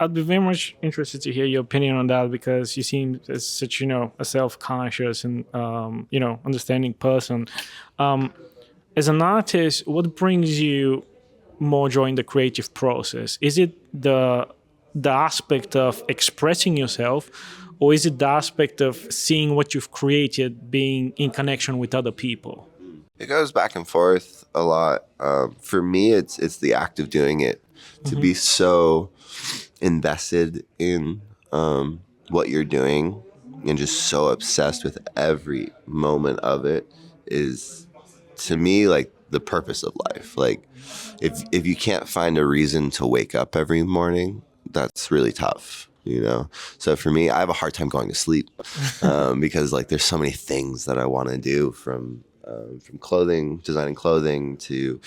I'd be very much interested to hear your opinion on that because you seem as such, a self-conscious and, understanding person. As an artist, what brings you more joy in the creative process? Is it the aspect of expressing yourself, or is it the aspect of seeing what you've created being in connection with other people? It goes back and forth a lot. For me, it's the act of doing it. To be so invested in what you're doing and just so obsessed with every moment of it is, to me, like the purpose of life. Like if you can't find a reason to wake up every morning, that's really tough. So for me, I have a hard time going to sleep because like there's so many things that I want to do, from designing clothing to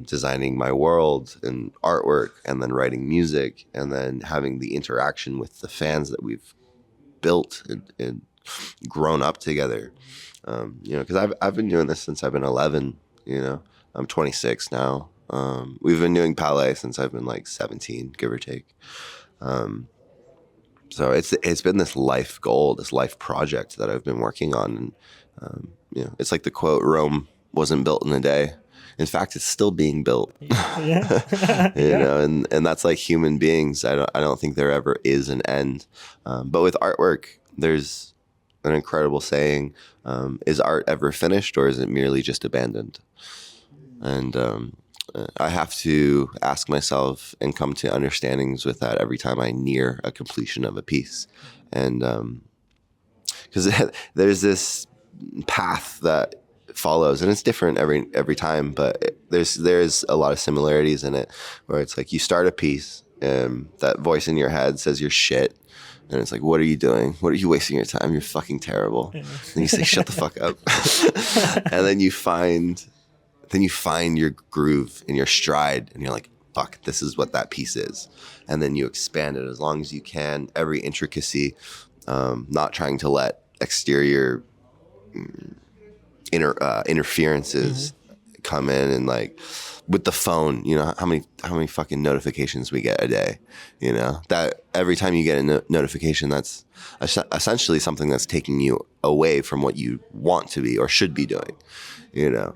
designing my world and artwork, and then writing music, and then having the interaction with the fans that we've built and grown up together. Because I've been doing this since I've been 11. I'm 26 now. We've been doing Palaye since I've been like 17, give or take. So it's been this life goal, this life project that I've been working on. And, it's like the quote, Rome wasn't built in a day. In fact, it's still being built. Yeah. And that's like human beings. I don't think there ever is an end. But with artwork, there's an incredible saying, is art ever finished, or is it merely just abandoned? And I have to ask myself and come to understandings with that every time I near a completion of a piece. And because there's this path that follows, and it's different every time, but there's a lot of similarities in it, where it's like you start a piece and that voice in your head says you're shit. And it's like, what are you doing? What are you wasting your time? You're fucking terrible. Yeah. And you say, shut the fuck up. And then you find your groove and your stride, and you're like, fuck, this is what that piece is. And then you expand it as long as you can, every intricacy, not trying to let exterior interferences come in. And like with the phone, how many fucking notifications we get a day, that every time you get a notification, that's essentially something that's taking you away from what you want to be or should be doing, and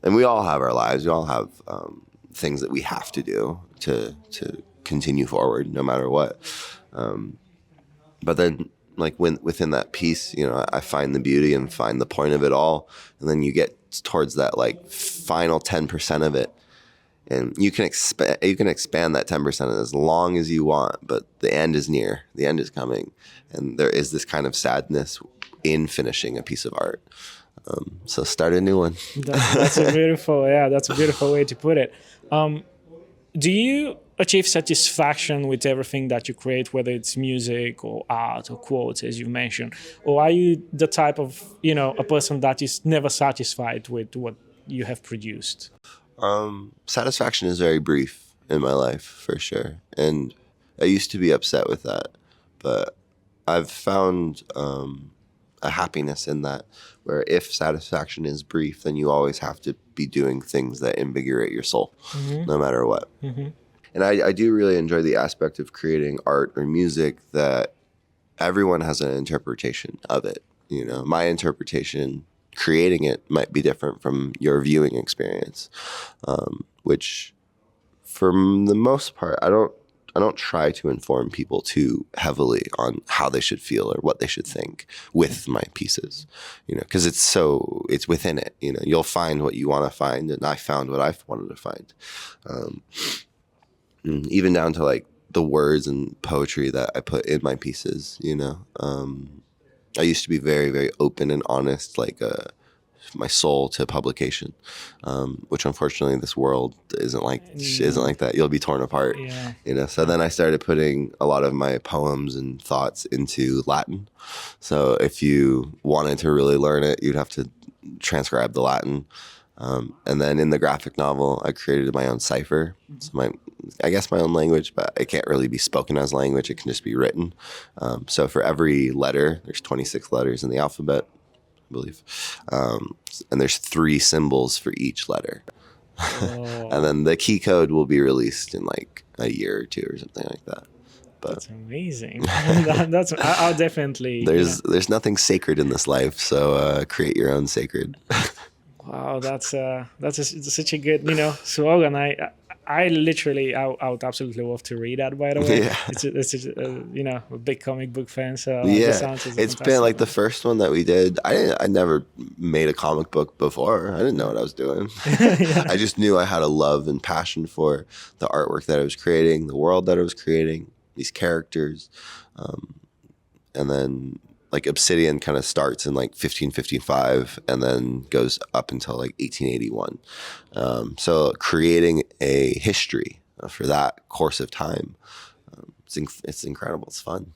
we all have our lives. We all have things that we have to do to continue forward no matter what. But then like within that piece, I find the beauty and find the point of it all. And then you get towards that like final 10% of it, and you can expand that 10% as long as you want, but the end is near, the end is coming. And there is this kind of sadness in finishing a piece of art. So start a new one. That's a beautiful way to put it. Do you achieve satisfaction with everything that you create, whether it's music or art or quotes, as you mentioned? Or are you the type of, a person that is never satisfied with what you have produced? Satisfaction is very brief in my life, for sure. And I used to be upset with that, but I've found a happiness in that, where if satisfaction is brief, then you always have to be doing things that invigorate your soul, no matter what. And I do really enjoy the aspect of creating art or music that everyone has an interpretation of it. My interpretation, creating it, might be different from your viewing experience, which for the most part, I don't try to inform people too heavily on how they should feel or what they should think with my pieces, because it's within it. You'll find what you want to find, and I found what I wanted to find. Even down to like the words and poetry that I put in my pieces, I used to be very, very open and honest, like my soul to publication, which unfortunately this world isn't like that. You'll be torn apart. So then I started putting a lot of my poems and thoughts into Latin. So if you wanted to really learn it, you'd have to transcribe the Latin. And then in the graphic novel, I created my own cipher. So my own language, but it can't really be spoken as language. It can just be written. So for every letter, there's 26 letters in the alphabet, I believe. And there's 3 symbols for each letter. And then the key code will be released in like a year or 2 or something like that. But That's amazing. I'll definitely. there's nothing sacred in this life, so create your own sacred. Wow, such a good slogan. I literally I would absolutely love to read that. By the way, Yeah. It's a big comic book fan, so this Yeah, sounds it's fantastic. been like the first one that we did. I never made a comic book before. I didn't know what I was doing. I just knew I had a love and passion for the artwork that I was creating, the world that I was creating, these characters, and then like Obsidian kind of starts in like 1555 and then goes up until like 1881. So creating a history for that course of time, it's incredible. It's fun,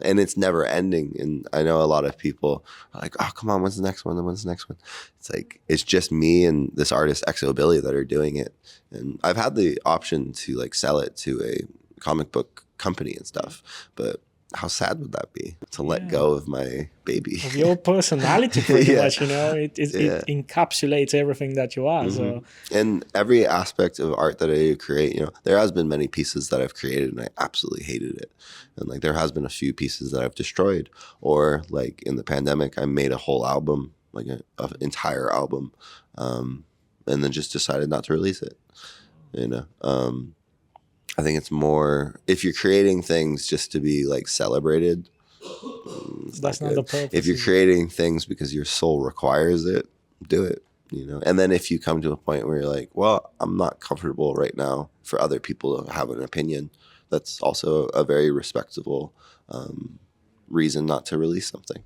and it's never ending. And I know a lot of people are like, oh, come on, when's the next one? When's the next one? It's like, it's just me and this artist Exo Billy that are doing it. And I've had the option to like sell it to a comic book company and stuff, but how sad would that be to let go of my baby? Of your personality, pretty Yeah. much, it encapsulates everything that you are. So And every aspect of art that I create, there has been many pieces that I've created and I absolutely hated it. And like there has been a few pieces that I've destroyed, or like in the pandemic, I made a whole album, like an entire album, and then just decided not to release it. I think it's more, if you're creating things just to be like celebrated, that's not the purpose. If you're creating things because your soul requires it, do it. And then if you come to a point where you're like, well, I'm not comfortable right now for other people to have an opinion, that's also a very respectable reason not to release something.